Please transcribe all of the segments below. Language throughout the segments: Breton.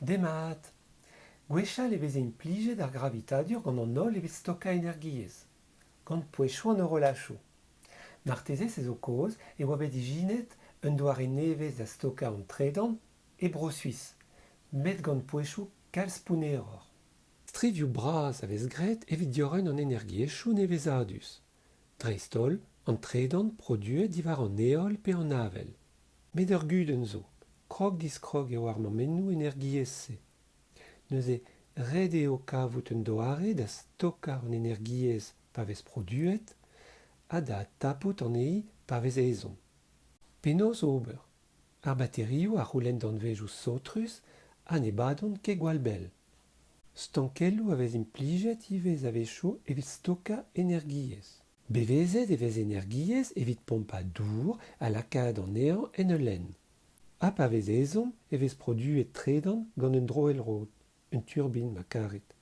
Demat! Gwechall e vez implijet ar gravitadur gant an holl e vez stoka energiez, gant poechoù an eurolachoù. Martezez ez o koz e oa bet ijinet un doare nevez da stoka an tredan e bro Suisse, met gant poechoù kalz pounneror. Strivioù bras a vez gret evit diorren an energiezhioù nevezadus. Dreistol, an tredan produet divar an eol pe an avel. Met ur guden zo, krog diskrog eo ar mammennoù energiez se. Neuze red eo kavout un doare da stokar an energiez pa vez produet, ha da tapout an ei pa vez ezon. Penaos ober, ar batterioù a roulenn danvedoù sotrus ha ne badon ket gwall bell. Stankelloù a vez implijet ivez avechoù evit stoka energiez. Bevezet e vez energiez evit pompa dour a lakad an ean en eulenn. Ha pa vez ezon e vez produet tredan gant un droelrod, un turbine ma karet.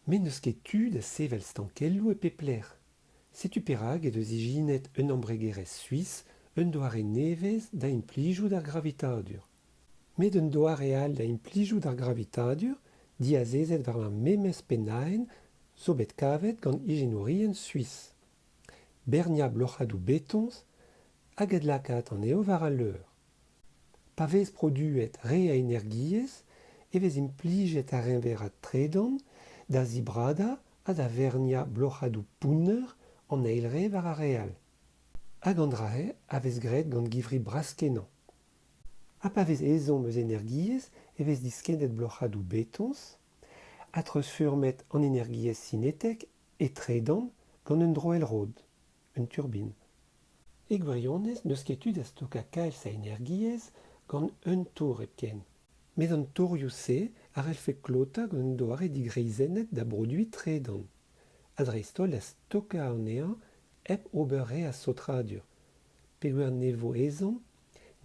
Men neus ket tu da sevel stankelloù e pepler. Setu perag e deus ijinet un ambregerez suisse un doare nevez da implijoù d'ar gravitadur. Met un doare all da implijoù d'ar gravitadur diazezet war ar memez pennaen zo bet kavet gant ijenourien suisse. Bernia blochadou betons hag ed lakaat an eo war al leur. Pa vez produet re a energiez e vez implijet ar renverat tredan da zibrada ha da vernia blochadou pounner an eilre war ar real. Hag an drae a vez gret gant givri braskenañ. Ha pa vez ezon eus energiez e vez diskennet blochadou betons ha treusfurmet an energiez sinetek e tredan gant un droelrod, un turbine. E gwirionez neus ket tu da stoka kalz a energiez gant un tour epken. Met an tourioù-se a relfe klota gant un doare digreizennet da broduit tredan. Adreistol da stoka an ean hep ober re a sotradur. Peogwir nevo ezon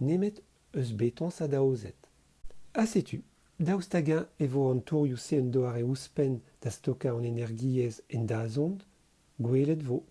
nemet eus betons ha daozet. Ha setu, daoust-hag-eñ e vo an tourioù-se un doare ouzhpenn da stoka an energiez en dazont, gwelet vo.